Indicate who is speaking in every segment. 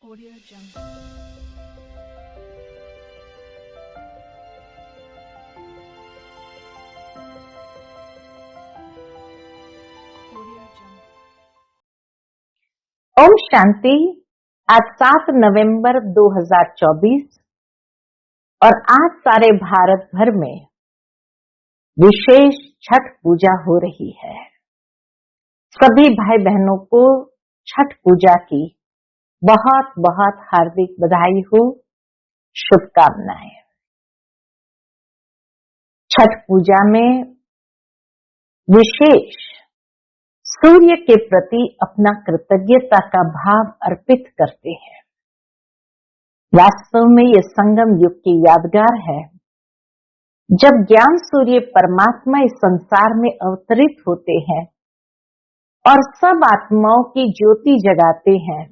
Speaker 1: Audio Jungle. Audio Jungle.
Speaker 2: Om Shanti. आज 7 नवंबर 2024 और आज सारे भारत भर में विशेष छठ पूजा हो रही है। सभी भाई बहनों को छठ पूजा की बहुत बहुत हार्दिक बधाई हो, शुभकामनाएं। छठ पूजा में विशेष सूर्य के प्रति अपना कृतज्ञता का भाव अर्पित करते हैं। वास्तव में ये संगम युग की यादगार है, जब ज्ञान सूर्य परमात्मा इस संसार में अवतरित होते हैं और सब आत्माओं की ज्योति जगाते हैं।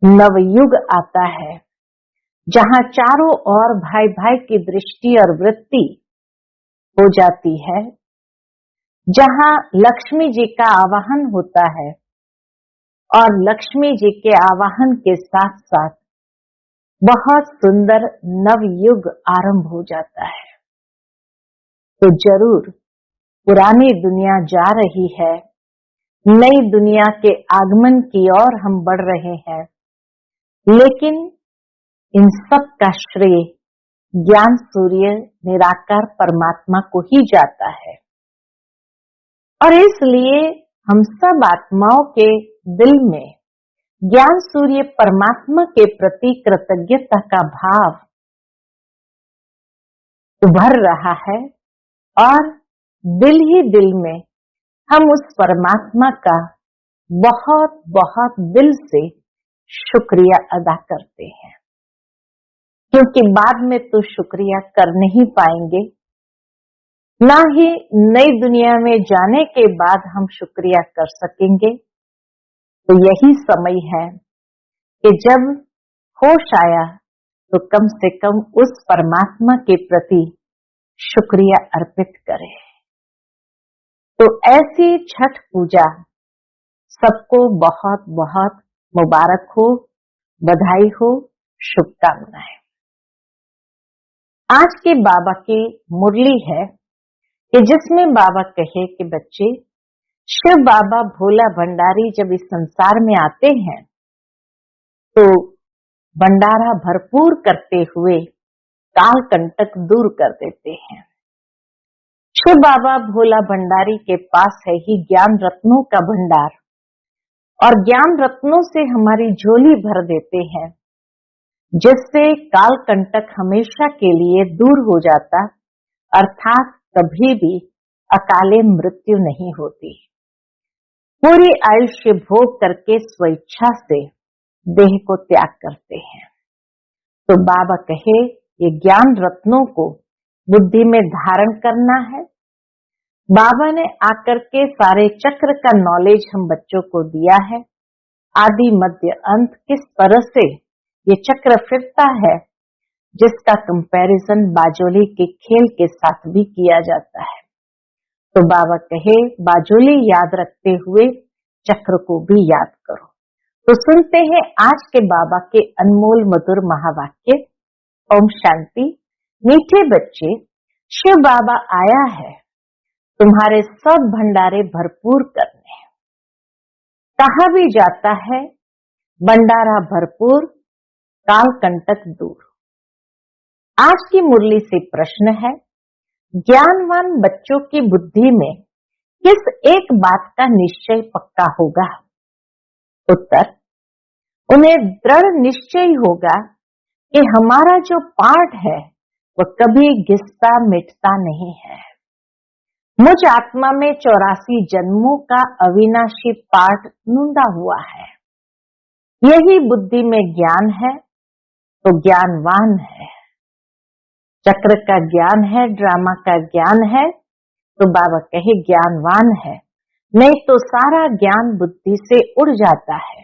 Speaker 2: नवयुग आता है, जहां चारों ओर भाई भाई की दृष्टि और वृत्ति हो जाती है, जहां लक्ष्मी जी का आवाहन होता है और लक्ष्मी जी के आवाहन के साथ साथ बहुत सुंदर नवयुग आरंभ हो जाता है। तो जरूर पुरानी दुनिया जा रही है, नई दुनिया के आगमन की ओर हम बढ़ रहे हैं, लेकिन इन सब का श्रेय ज्ञान सूर्य निराकार परमात्मा को ही जाता है। और इसलिए हम सब आत्माओं के दिल में ज्ञान सूर्य परमात्मा के प्रति कृतज्ञता का भाव उभर रहा है और दिल ही दिल में हम उस परमात्मा का बहुत बहुत दिल से शुक्रिया अदा करते हैं, क्योंकि बाद में तो शुक्रिया कर नहीं पाएंगे, ना ही नई दुनिया में जाने के बाद हम शुक्रिया कर सकेंगे। तो यही समय है कि जब होश आया तो कम से कम उस परमात्मा के प्रति शुक्रिया अर्पित करें। तो ऐसी छठ पूजा सबको बहुत बहुत मुबारक हो, बधाई हो, शुभकामनाएं। आज के बाबा की मुरली है कि जिसमें बाबा कहे कि बच्चे, शिव बाबा भोला भंडारी जब इस संसार में आते हैं तो भंडारा भरपूर करते हुए काल कंटक दूर कर देते हैं। शिव बाबा भोला भंडारी के पास है ही ज्ञान रत्नों का भंडार, और ज्ञान रत्नों से हमारी झोली भर देते हैं, जिससे काल कंटक हमेशा के लिए दूर हो जाता, अर्थात कभी भी अकाले मृत्यु नहीं होती। पूरी आयुष्य भोग करके स्वेच्छा से देह को त्याग करते हैं। तो बाबा कहे ये ज्ञान रत्नों को बुद्धि में धारण करना है। बाबा ने आकर के सारे चक्र का नॉलेज हम बच्चों को दिया है। आदि मध्य अंत किस तरह से ये चक्र फिरता है, जिसका कंपैरिजन बाजोली के खेल के साथ भी किया जाता है। तो बाबा कहे बाजोली याद रखते हुए चक्र को भी याद करो। तो सुनते हैं आज के बाबा के अनमोल मधुर महावाक्य। ओम शांति। मीठे बच्चे, शिव बाबा आया है तुम्हारे सब भंडारे भरपूर करने। कहा भी जाता है भंडारा भरपूर, काल कंटक दूर। आज की मुरली से प्रश्न है, ज्ञानवान बच्चों की बुद्धि में किस एक बात का निश्चय पक्का होगा? उत्तर, उन्हें दृढ़ निश्चय होगा कि हमारा जो पाठ है वह कभी घिसता मिटता नहीं है। मुझ आत्मा में 84 जन्मों का अविनाशी पाठ नूंदा हुआ है। यही बुद्धि में ज्ञान है तो ज्ञानवान है। चक्र का ज्ञान है, ड्रामा का ज्ञान है, तो बाबा कहे ज्ञानवान है, नहीं तो सारा ज्ञान बुद्धि से उड़ जाता है।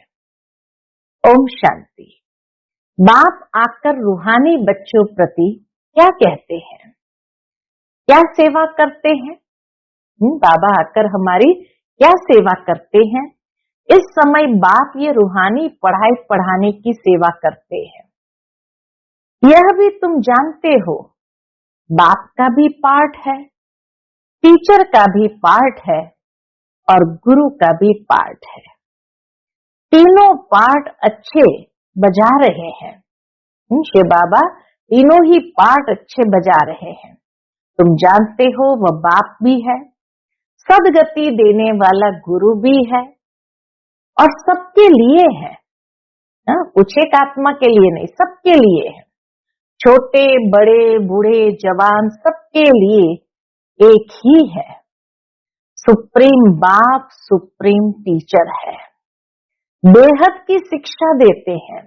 Speaker 2: ओम शांति। बाप आकर रूहानी बच्चों प्रति क्या कहते हैं, क्या सेवा करते हैं? बाबा आकर हमारी क्या सेवा करते हैं? इस समय बाप ये रूहानी पढ़ाई पढ़ाने की सेवा करते हैं। यह भी तुम जानते हो, बाप का भी पार्ट है, टीचर का भी पार्ट है और गुरु का भी पार्ट है। तीनों पार्ट अच्छे बजा रहे हैं। शिव बाबा तीनों ही पार्ट अच्छे बजा रहे हैं। तुम जानते हो वह बाप भी है, सदगति देने वाला गुरु भी है और सबके लिए है। कुछ एक आत्मा के लिए नहीं, सबके लिए है। छोटे बड़े बूढ़े जवान सबके लिए एक ही है। सुप्रीम बाप सुप्रीम टीचर है, बेहद की शिक्षा देते हैं।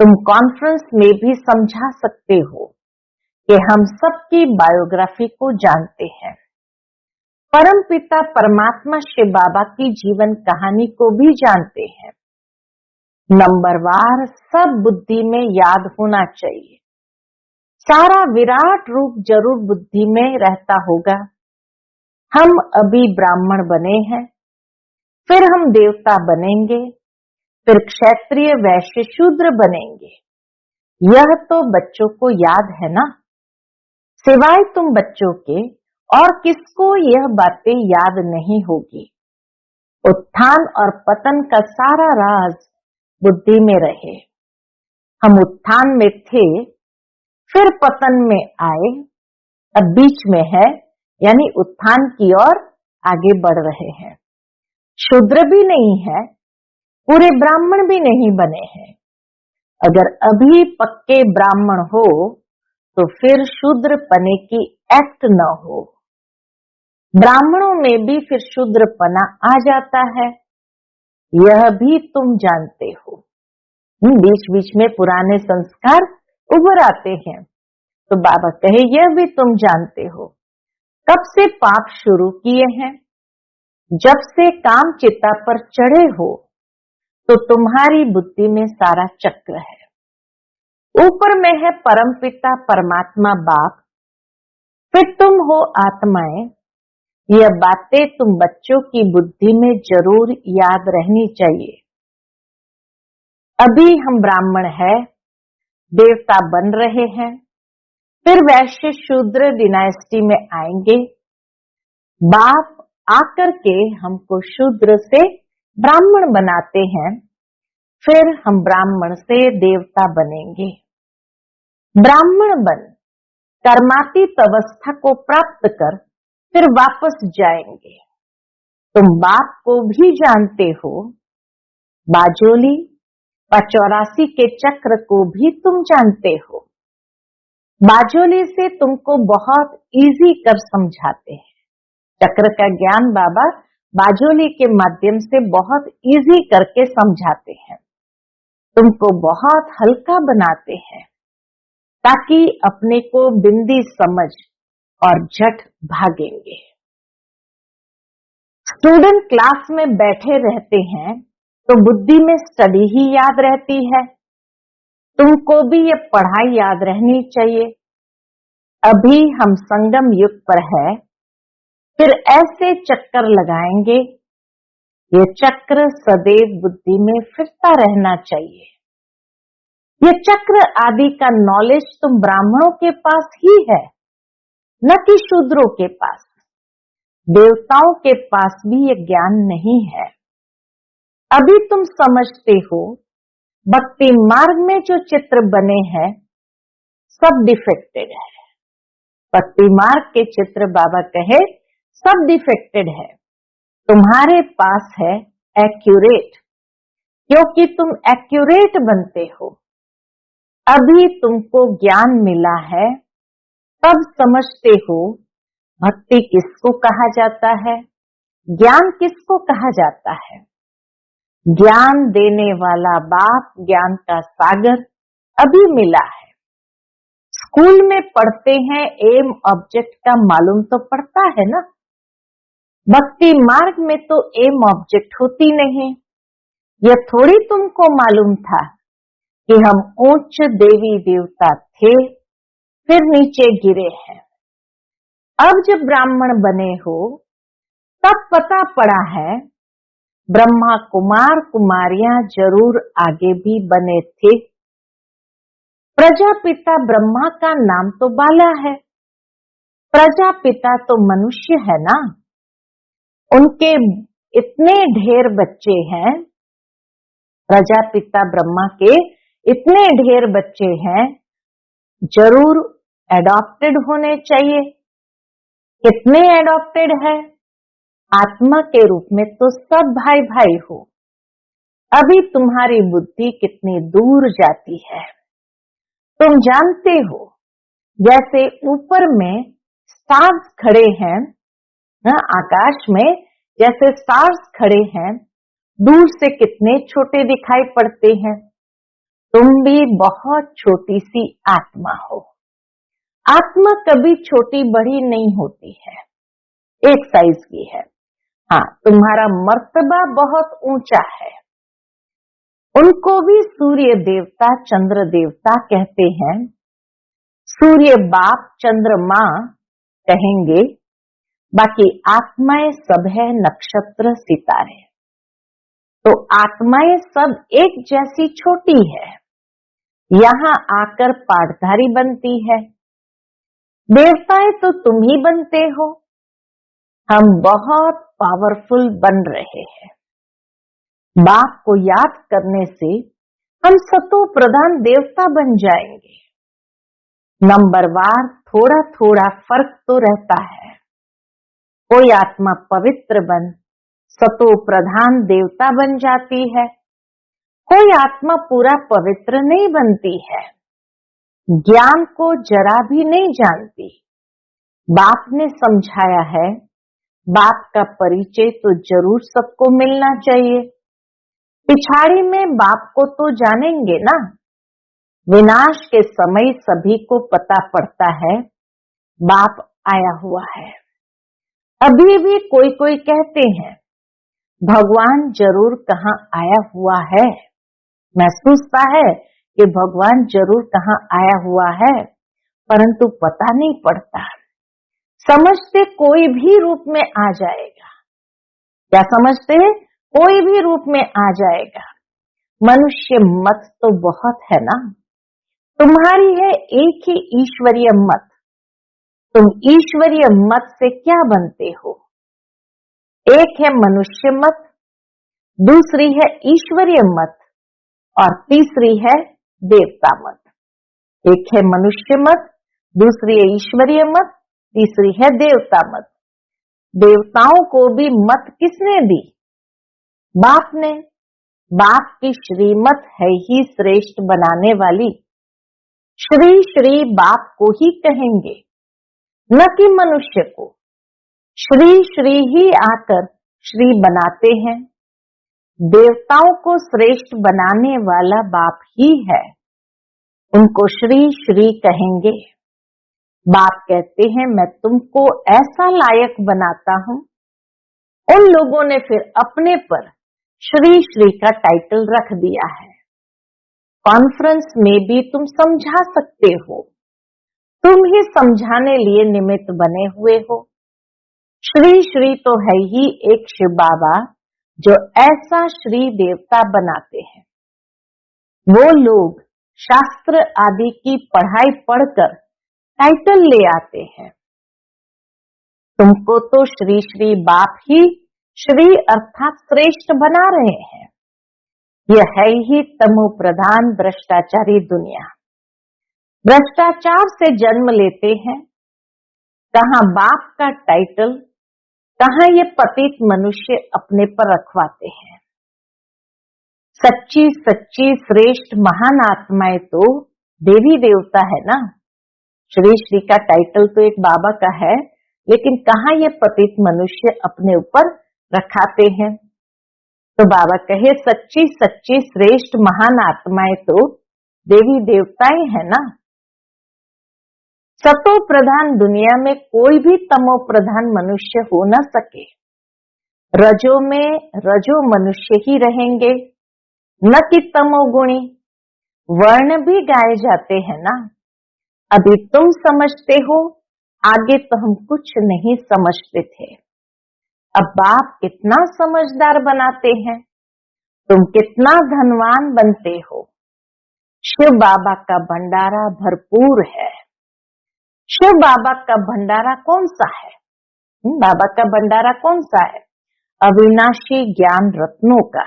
Speaker 2: तुम कॉन्फ्रेंस में भी समझा सकते हो कि हम सबकी बायोग्राफी को जानते हैं। परमपिता परमात्मा शिव बाबा की जीवन कहानी को भी जानते हैं। नंबरवार सब बुद्धि में याद होना चाहिए। सारा विराट रूप जरूर बुद्धि में रहता होगा। हम अभी ब्राह्मण बने हैं, फिर हम देवता बनेंगे, फिर क्षत्रिय वैश्य शूद्र बनेंगे। यह तो बच्चों को याद है ना, सिवाय तुम बच्चों के और किसको यह बातें याद नहीं होगी। उत्थान और पतन का सारा राज बुद्धि में रहे। हम उत्थान में थे, फिर पतन में आए, अब बीच में है, यानी उत्थान की ओर आगे बढ़ रहे हैं। शूद्र भी नहीं है, पूरे ब्राह्मण भी नहीं बने हैं। अगर अभी पक्के ब्राह्मण हो तो फिर शूद्र पने की एक्ट न हो। ब्राह्मणों में भी फिर शूद्रपना आ जाता है, यह भी तुम जानते हो। बीच बीच में पुराने संस्कार उभर आते हैं, तो बाबा कहे यह भी तुम जानते हो। कब से पाप शुरू किए हैं? जब से काम चिता पर चढ़े हो, तो तुम्हारी बुद्धि में सारा चक्र है। ऊपर में है परमपिता परमात्मा बाप, फिर तुम हो आत्माएं। यह बातें तुम बच्चों की बुद्धि में जरूर याद रहनी चाहिए। अभी हम ब्राह्मण है, देवता बन रहे हैं, फिर वैश्य शूद्र डिनाइस्टी में आएंगे। बाप आकर के हमको शूद्र से ब्राह्मण बनाते हैं, फिर हम ब्राह्मण से देवता बनेंगे। ब्राह्मण बन कर्मातीत अवस्था को प्राप्त कर फिर वापस जाएंगे। तुम बाप को भी जानते हो, बाजोली 84 के चक्र को भी तुम जानते हो। बाजोली से तुमको बहुत इजी कर समझाते हैं। चक्र का ज्ञान बाबा बाजोली के माध्यम से बहुत इजी करके समझाते हैं। तुमको बहुत हल्का बनाते हैं ताकि अपने को बिंदी समझ और झट भागेंगे। स्टूडेंट क्लास में बैठे रहते हैं तो बुद्धि में स्टडी ही याद रहती है। तुमको भी ये पढ़ाई याद रहनी चाहिए। अभी हम संगम युग पर है, फिर ऐसे चक्कर लगाएंगे। ये चक्र सदैव बुद्धि में फिरता रहना चाहिए। ये चक्र आदि का नॉलेज तुम ब्राह्मणों के पास ही है, न कि शूद्रों के पास। देवताओं के पास भी ये ज्ञान नहीं है। अभी तुम समझते हो भक्ति मार्ग में जो चित्र बने हैं सब डिफेक्टेड है। भक्ति मार्ग के चित्र बाबा कहे सब डिफेक्टेड है। तुम्हारे पास है एक्यूरेट, क्योंकि तुम एक्यूरेट बनते हो। अभी तुमको ज्ञान मिला है, तब समझते हो भक्ति किसको कहा जाता है, ज्ञान किसको कहा जाता है। ज्ञान देने वाला बाप, ज्ञान का सागर अभी मिला है। स्कूल में पढ़ते हैं, एम ऑब्जेक्ट का मालूम तो पड़ता है ना। भक्ति मार्ग में तो एम ऑब्जेक्ट होती नहीं। यह थोड़ी तुमको मालूम था कि हम उच्च देवी देवता थे, फिर नीचे गिरे हैं। अब जब ब्राह्मण बने हो, तब पता पड़ा है ब्रह्मा कुमार कुमारियां जरूर आगे भी बने थे। प्रजापिता ब्रह्मा का नाम तो बाला है, प्रजापिता तो मनुष्य है ना। उनके इतने ढेर बच्चे हैं, प्रजापिता ब्रह्मा के इतने ढेर बच्चे हैं, जरूर एडॉप्टेड होने चाहिए। कितने एडॉप्टेड है? आत्मा के रूप में तो सब भाई भाई हो। अभी तुम्हारी बुद्धि कितनी दूर जाती है। तुम जानते हो, जैसे ऊपर में स्टार्स खड़े हैं ना, आकाश में जैसे स्टार्स खड़े हैं, दूर से कितने छोटे दिखाई पड़ते हैं। तुम भी बहुत छोटी सी आत्मा हो। आत्मा कभी छोटी बड़ी नहीं होती है, एक साइज की है। हाँ, तुम्हारा मर्तबा बहुत ऊंचा है। उनको भी सूर्य देवता चंद्र देवता कहते हैं। सूर्य बाप चंद्र माँ कहेंगे, बाकी आत्माएं सब है नक्षत्र सितारे। तो आत्माएं सब एक जैसी छोटी है, यहाँ आकर पाठधारी बनती है। देवताएं तो तुम ही बनते हो। हम बहुत पावरफुल बन रहे हैं। बाप को याद करने से हम सतो प्रधान देवता बन जाएंगे। नंबरवार थोड़ा थोड़ा फर्क तो रहता है। कोई आत्मा पवित्र बन सतो प्रधान देवता बन जाती है, कोई आत्मा पूरा पवित्र नहीं बनती है, ज्ञान को जरा भी नहीं जानती। बाप ने समझाया है, बाप का परिचय तो जरूर सबको मिलना चाहिए। पिछाड़ी में बाप को तो जानेंगे ना। विनाश के समय सभी को पता पड़ता है बाप आया हुआ है। अभी भी कोई कोई कहते हैं भगवान जरूर कहाँ आया हुआ है। महसूस है कि भगवान जरूर कहाँ आया हुआ है, परंतु पता नहीं पड़ता। समझते कोई भी रूप में आ जाएगा। क्या समझते हैं? कोई भी रूप में आ जाएगा। मनुष्य मत तो बहुत है ना। तुम्हारी है एक ही ईश्वरीय मत। तुम ईश्वरीय मत से क्या बनते हो? एक है मनुष्य मत, दूसरी है ईश्वरीय मत और तीसरी है देवता मत। एक है मनुष्य मत, दूसरी है ईश्वरीय मत, तीसरी है देवता मत। देवताओं को भी मत किसने दी? बाप ने। बाप की श्रीमत है ही श्रेष्ठ बनाने वाली। श्री श्री बाप को ही कहेंगे, न कि मनुष्य को। श्री श्री ही आकर श्री बनाते हैं। देवताओं को श्रेष्ठ बनाने वाला बाप ही है, उनको श्री श्री कहेंगे। बाप कहते हैं मैं तुमको ऐसा लायक बनाता हूं। उन लोगों ने फिर अपने पर श्री श्री का टाइटल रख दिया है। कॉन्फ्रेंस में भी तुम समझा सकते हो, तुम ही समझाने लिए निमित्त बने हुए हो। श्री श्री तो है ही एक शिव बाबा जो ऐसा श्री देवता बनाते हैं। वो लोग शास्त्र आदि की पढ़ाई पढ़कर टाइटल ले आते हैं। तुमको तो श्री श्री बाप ही श्री अर्थात श्रेष्ठ बना रहे हैं। यह है ही तमो प्रधान भ्रष्टाचारी दुनिया। भ्रष्टाचार से जन्म लेते हैं। कहाँ बाप का टाइटल, कहाँ ये पतित मनुष्य अपने पर रखवाते हैं। सच्ची सच्ची श्रेष्ठ महान आत्माएं तो देवी देवता है ना। श्री श्री का टाइटल तो एक बाबा का है, लेकिन कहाँ ये पतित मनुष्य अपने ऊपर रखाते हैं। तो बाबा कहे सच्ची सच्ची श्रेष्ठ महान आत्माएं तो देवी देवताएं है ना। सतो प्रधान दुनिया में कोई भी तमो प्रधान मनुष्य हो न सके। रजो में रजो मनुष्य ही रहेंगे, न कि तमोगुणी। वर्ण भी गाए जाते हैं ना। अभी तुम समझते हो, आगे तो हम कुछ नहीं समझते थे। अब बाप कितना समझदार बनाते हैं, तुम कितना धनवान बनते हो। शिव बाबा का भंडारा भरपूर है। शिव बाबा का भंडारा कौन सा है? बाबा का भंडारा कौन सा है? अविनाशी ज्ञान रत्नों का।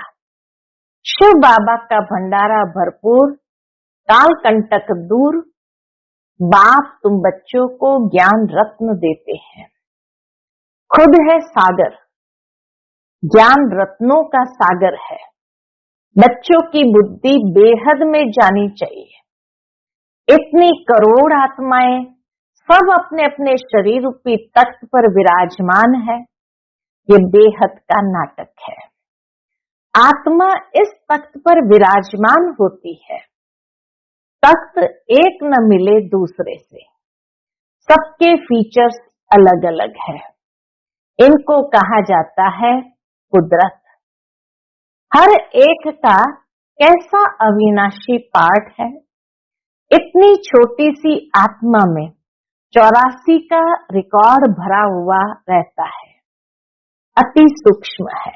Speaker 2: शिव बाबा का भंडारा भरपूर, काल कंटक दूर। बाप तुम बच्चों को ज्ञान रत्न देते हैं। खुद है सागर, ज्ञान रत्नों का सागर है। बच्चों की बुद्धि बेहद में जानी चाहिए। इतनी करोड़ आत्माएं सब अपने अपने शरीर रूपी तख्त पर विराजमान है। ये बेहद का नाटक है। आत्मा इस तख्त पर विराजमान होती है। तख्त एक न मिले दूसरे से, सबके फीचर्स अलग अलग है। इनको कहा जाता है कुदरत। हर एक का कैसा अविनाशी पार्ट है। इतनी छोटी सी आत्मा में 84 का रिकॉर्ड भरा हुआ रहता है। अति सूक्ष्म है।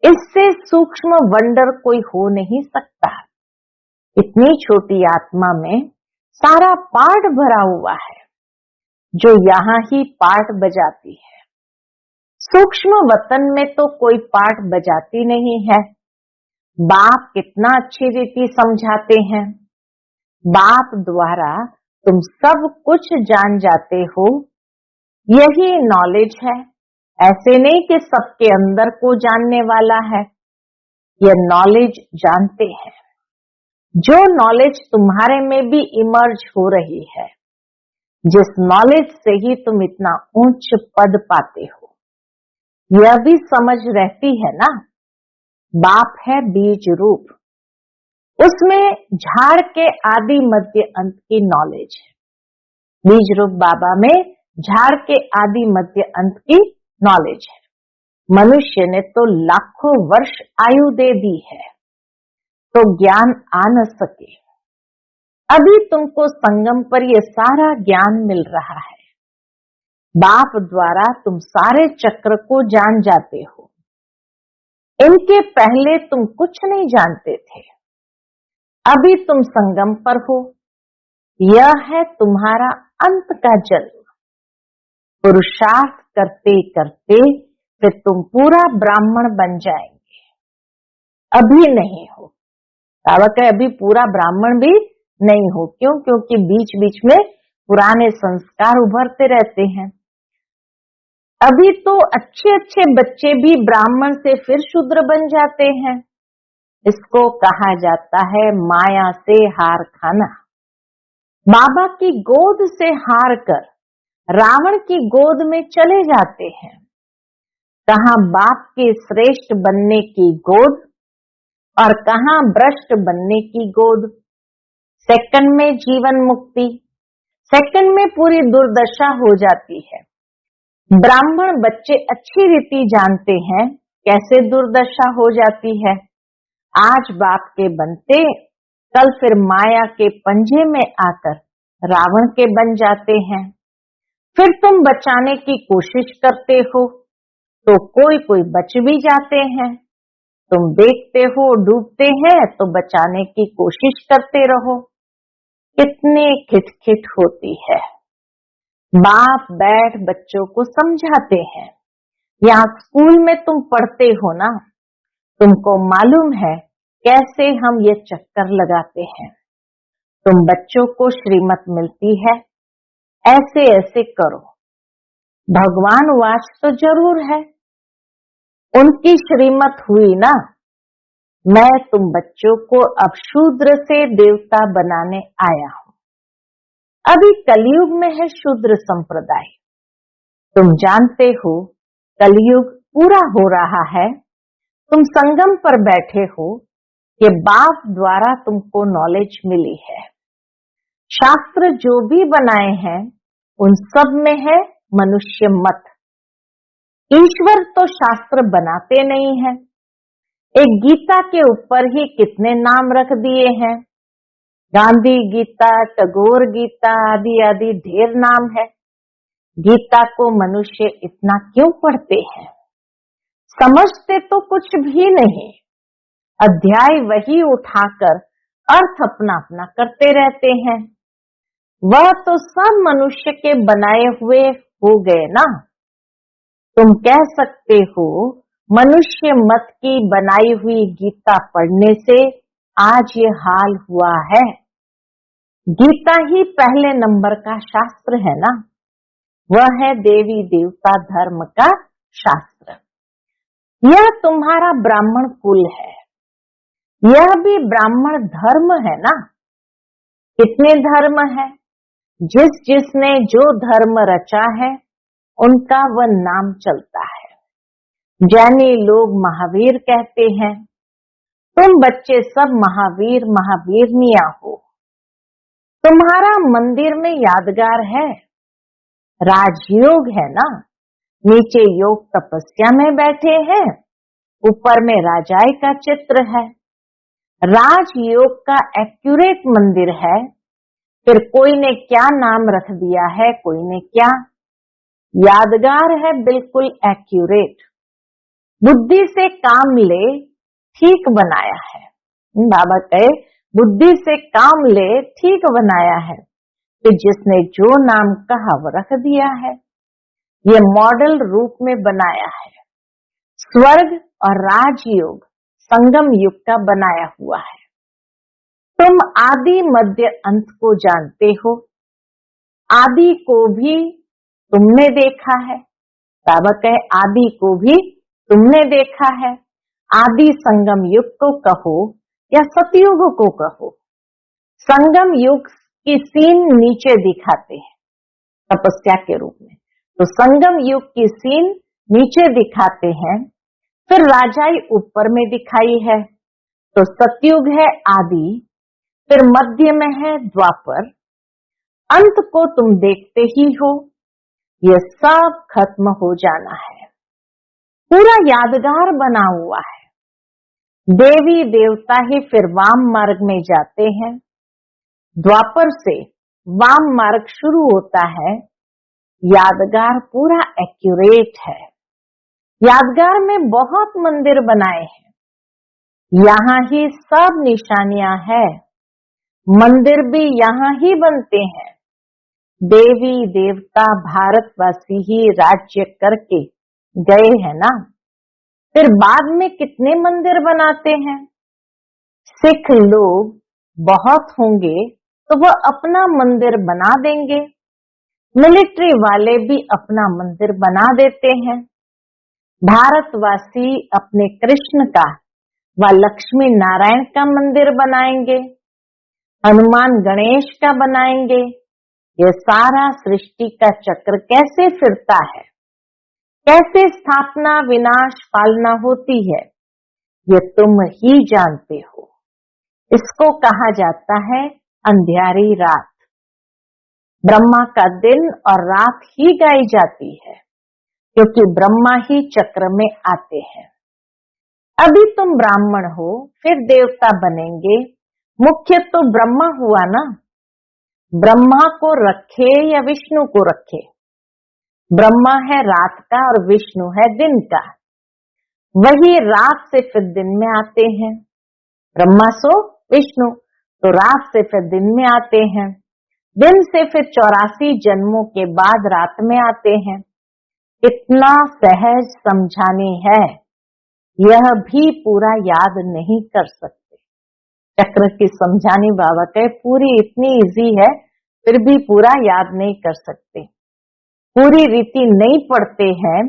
Speaker 2: इससे सूक्ष्म वंडर कोई हो नहीं सकता। इतनी छोटी आत्मा में सारा पार्ट भरा हुआ है, जो यहाँ ही पार्ट बजाती है। सूक्ष्म वतन में तो कोई पार्ट बजाती नहीं है। बाप कितना अच्छी रीति समझाते हैं। बाप द्वारा तुम सब कुछ जान जाते हो, यही नॉलेज है। ऐसे नहीं कि सबके अंदर को जानने वाला है। यह नॉलेज जानते हैं। जो नॉलेज तुम्हारे में भी इमर्ज हो रही है, जिस नॉलेज से ही तुम इतना ऊंच पद पाते हो, यह भी समझ रहती है ना। बाप है बीज रूप, उसमें झाड़ के आदि मध्य अंत की नॉलेज है। बीज रूप बाबा में झाड़ के आदि मध्य अंत की नॉलेज है। मनुष्य ने तो लाखों वर्ष आयु दे दी है, तो ज्ञान आ न सके। अभी तुमको संगम पर यह सारा ज्ञान मिल रहा है। बाप द्वारा तुम सारे चक्र को जान जाते हो। इनके पहले तुम कुछ नहीं जानते थे। अभी तुम संगम पर हो। यह है तुम्हारा अंत का जन्म। पुरुषार्थ करते करते फिर तुम पूरा ब्राह्मण बन जाएंगे। अभी नहीं हो। बाबा कहे अभी पूरा ब्राह्मण भी नहीं हो। क्यों? क्योंकि बीच बीच में पुराने संस्कार उभरते रहते हैं। अभी तो अच्छे अच्छे बच्चे भी ब्राह्मण से फिर शूद्र बन जाते हैं। इसको कहा जाता है माया से हार खाना। बाबा की गोद से हार कर रावण की गोद में चले जाते हैं। कहाँ बाप के श्रेष्ठ बनने की गोद और कहाँ भ्रष्ट बनने की गोद। सेकंड में जीवन मुक्ति, सेकंड में पूरी दुर्दशा हो जाती है। ब्राह्मण बच्चे अच्छी रीति जानते हैं कैसे दुर्दशा हो जाती है। आज बाप के बनते, कल फिर माया के पंजे में आकर रावण के बन जाते हैं। फिर तुम बचाने की कोशिश करते हो तो कोई कोई बच भी जाते हैं। तुम देखते हो डूबते हैं तो बचाने की कोशिश करते रहो। कितनी खिटखिट होती है। बाप बैठ बच्चों को समझाते हैं। यहाँ स्कूल में तुम पढ़ते हो ना, तुमको मालूम है कैसे हम ये चक्कर लगाते हैं। तुम बच्चों को श्रीमत मिलती है, ऐसे ऐसे करो। भगवान वाच तो जरूर है, उनकी श्रीमत हुई ना। मैं तुम बच्चों को अब शूद्र से देवता बनाने आया हूं। अभी कलयुग में है शूद्र संप्रदाय। तुम जानते हो कलयुग पूरा हो रहा है। तुम संगम पर बैठे हो, ये बाप द्वारा तुमको नॉलेज मिली है। शास्त्र जो भी बनाए हैं उन सब में है मनुष्य मत। ईश्वर तो शास्त्र बनाते नहीं है। एक गीता के ऊपर ही कितने नाम रख दिए हैं। गांधी गीता, टैगोर गीता आदि आदि ढेर नाम है। गीता को मनुष्य इतना क्यों पढ़ते हैं? समझते तो कुछ भी नहीं, अध्याय वही उठाकर अर्थ अपना अपना करते रहते हैं। वह तो सब मनुष्य के बनाए हुए हो गए ना। तुम कह सकते हो मनुष्य मत की बनाई हुई गीता पढ़ने से आज ये हाल हुआ है। गीता ही पहले नंबर का शास्त्र है ना, वह है देवी देवता धर्म का शास्त्र। यह तुम्हारा ब्राह्मण कुल है, यह भी ब्राह्मण धर्म है ना। कितने धर्म है, जिस जिसने जो धर्म रचा है उनका वह नाम चलता है। जैनी लोग महावीर कहते हैं, तुम बच्चे सब महावीर महावीरनिया हो। तुम्हारा मंदिर में यादगार है, राजयोग है ना। नीचे योग तपस्या में बैठे हैं, ऊपर में राजाई का चित्र है। राजयोग का एक्यूरेट मंदिर है। फिर कोई ने क्या नाम रख दिया है, कोई ने क्या, यादगार है बिल्कुल एक्यूरेट। बुद्धि से काम ले, ठीक बनाया है। बाबा कहे बुद्धि से काम ले, ठीक बनाया है। तो जिसने जो नाम कहा वो रख दिया है। ये मॉडल रूप में बनाया है। स्वर्ग और राजयोग संगम युग का बनाया हुआ है। तुम आदि मध्य अंत को जानते हो। आदि को भी तुमने देखा है। बाबा कहे आदि को भी तुमने देखा है। आदि संगम युग को कहो या सतयुग को कहो, संगम युग की सीन नीचे दिखाते हैं तपस्या के रूप में। तो संगम युग की सीन नीचे दिखाते हैं, फिर राजाई ऊपर में दिखाई है। तो सतयुग है आदि, फिर मध्य में है द्वापर, अंत को तुम देखते ही हो। यह सब खत्म हो जाना है, पूरा यादगार बना हुआ है। देवी देवता ही फिर वाम मार्ग में जाते हैं। द्वापर से वाम मार्ग शुरू होता है। यादगार पूरा एक्यूरेट है। यादगार में बहुत मंदिर बनाए हैं, यहाँ ही सब निशानियां है। मंदिर भी यहाँ ही बनते हैं। देवी देवता भारतवासी ही राज्य करके गए हैं ना। फिर बाद में कितने मंदिर बनाते हैं। सिख लोग बहुत होंगे तो वह अपना मंदिर बना देंगे। मिलिट्री वाले भी अपना मंदिर बना देते हैं। भारतवासी अपने कृष्ण का व लक्ष्मी नारायण का मंदिर बनाएंगे, हनुमान गणेश का बनाएंगे। यह सारा सृष्टि का चक्र कैसे फिरता है, कैसे स्थापना विनाश पालना होती है, ये तुम ही जानते हो। इसको कहा जाता है अंधियारी रात। ब्रह्मा का दिन और रात ही गाई जाती है, क्योंकि ब्रह्मा ही चक्र में आते हैं। अभी तुम ब्राह्मण हो, फिर देवता बनेंगे। मुख्य तो ब्रह्मा हुआ ना। ब्रह्मा को रखे या विष्णु को रखे। ब्रह्मा है रात का और विष्णु है दिन का। वही रात से फिर दिन में आते हैं। ब्रह्मा सो विष्णु, तो रात से फिर दिन में आते हैं। दिन से फिर 84 जन्मों के बाद रात में आते हैं। इतना सहज समझानी है, यह भी पूरा याद नहीं कर सकते। चक्र की समझानी बाबा कहे पूरी इतनी इजी है, फिर भी पूरा याद नहीं कर सकते। पूरी रीति नहीं पढ़ते हैं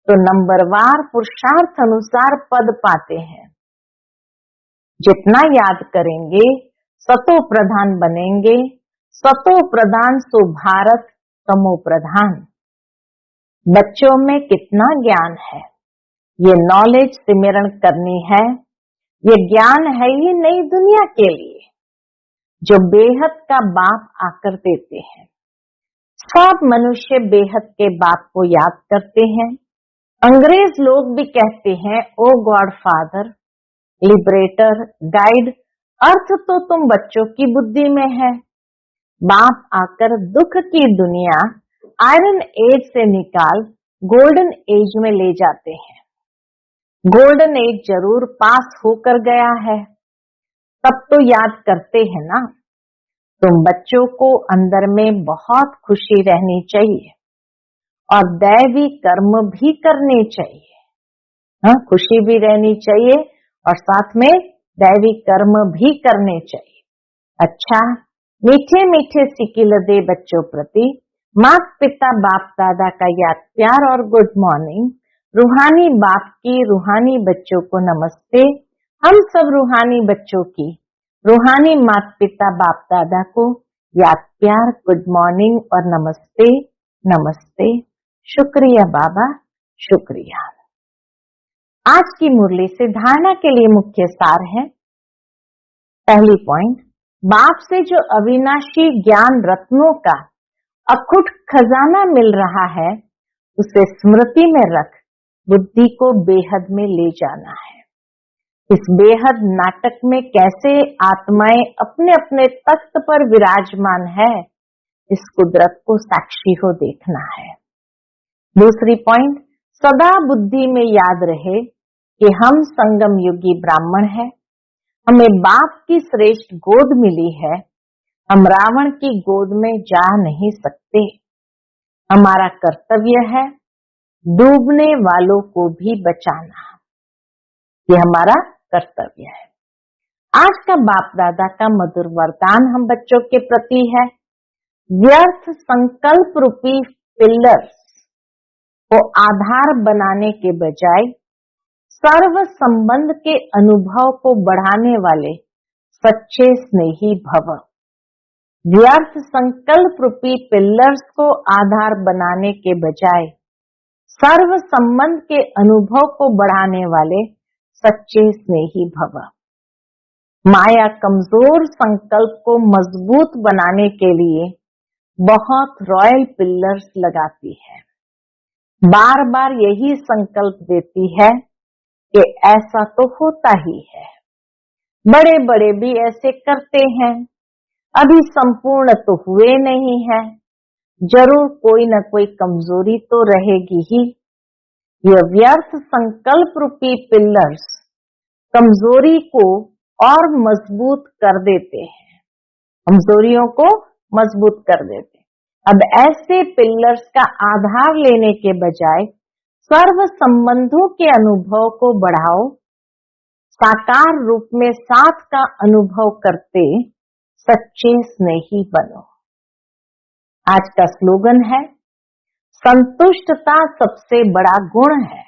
Speaker 2: तो नंबरवार पुरुषार्थ अनुसार पद पाते हैं। जितना याद करेंगे सतो प्रधान बनेंगे। सतो प्रधान सो भारत तमो प्रधान। बच्चों में कितना ज्ञान है, ये नॉलेज सिमरण करनी है। ये ज्ञान है ही नई दुनिया के लिए, जो बेहद का बाप आकर देते हैं। सब मनुष्य बेहद के बाप को याद करते हैं। अंग्रेज लोग भी कहते हैं ओ गॉड फादर, लिबरेटर, गाइड। अर्थ तो तुम बच्चों की बुद्धि में है। बाप आकर दुख की दुनिया आयरन एज से निकाल गोल्डन एज में ले जाते हैं। गोल्डन एज जरूर पास होकर गया है, तब तो याद करते हैं ना। तुम बच्चों को अंदर में बहुत खुशी रहनी चाहिए और दैवी कर्म भी करने चाहिए। हाँ, खुशी भी रहनी चाहिए और साथ में दैवी कर्म भी करने चाहिए। अच्छा, मीठे मीठे सिकिल दे बच्चों प्रति माता पिता बाप दादा का याद प्यार और गुड मॉर्निंग। रूहानी बाप की रूहानी बच्चों को नमस्ते। हम सब रूहानी बच्चों की रूहानी माता पिता बाप दादा को याद प्यार गुड मॉर्निंग और नमस्ते नमस्ते। शुक्रिया बाबा, शुक्रिया। आज की मुरली से धारणा के लिए मुख्य सार है। पहली पॉइंट, बाप से जो अविनाशी ज्ञान रत्नों का अखुट खजाना मिल रहा है, उसे स्मृति में रख बुद्धि को बेहद में ले जाना है। इस बेहद नाटक में कैसे आत्माएं अपने अपने तख्त पर विराजमान है, इस कुदरत को साक्षी हो देखना है। दूसरी पॉइंट, सदा बुद्धि में याद रहे कि हम संगम युगी ब्राह्मण है, हमें बाप की श्रेष्ठ गोद मिली है, हम रावण की गोद में जा नहीं सकते। हमारा कर्तव्य है डूबने वालों को भी बचाना, ये हमारा कर्तव्य है। आज का बाप दादा का मधुर वरदान हम बच्चों के प्रति है, व्यर्थ संकल्प रूपी पिलर्स को आधार बनाने के बजाय सर्व संबंध के अनुभव को बढ़ाने वाले सच्चे स्नेही भव। व्यर्थ संकल्प रूपी पिलर्स को आधार बनाने के बजाय सर्व संबंध के अनुभव को बढ़ाने वाले सच्चे स्नेही भव। माया कमजोर संकल्प को मजबूत बनाने के लिए बहुत रॉयल पिलर्स लगाती है। बार बार यही संकल्प देती है कि ऐसा तो होता ही है, बड़े बड़े भी ऐसे करते हैं, अभी संपूर्ण तो हुए नहीं है, जरूर कोई न कोई कमजोरी तो रहेगी ही। यह व्यर्थ संकल्प रूपी पिलर्स कमजोरी को और मजबूत कर देते हैं, कमजोरियों को मजबूत कर देते हैं। अब ऐसे पिलर्स का आधार लेने के बजाय सर्व संबंधों के अनुभव को बढ़ाओ, साकार रूप में साथ का अनुभव करते सच्चे स्नेही बनो। आज का स्लोगन है, संतुष्टता सबसे बड़ा गुण है,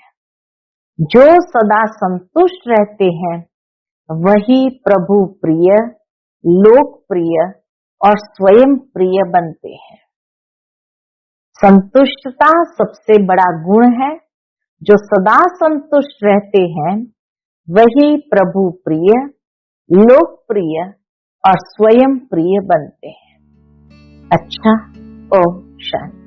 Speaker 2: जो सदा संतुष्ट रहते हैं वही प्रभु प्रिय, लोकप्रिय और स्वयं प्रिय बनते हैं। संतुष्टता सबसे बड़ा गुण है, जो सदा संतुष्ट रहते हैं वही प्रभु प्रिय, लोकप्रिय और स्वयं प्रिय बनते हैं। अच्छा, ओम शांति।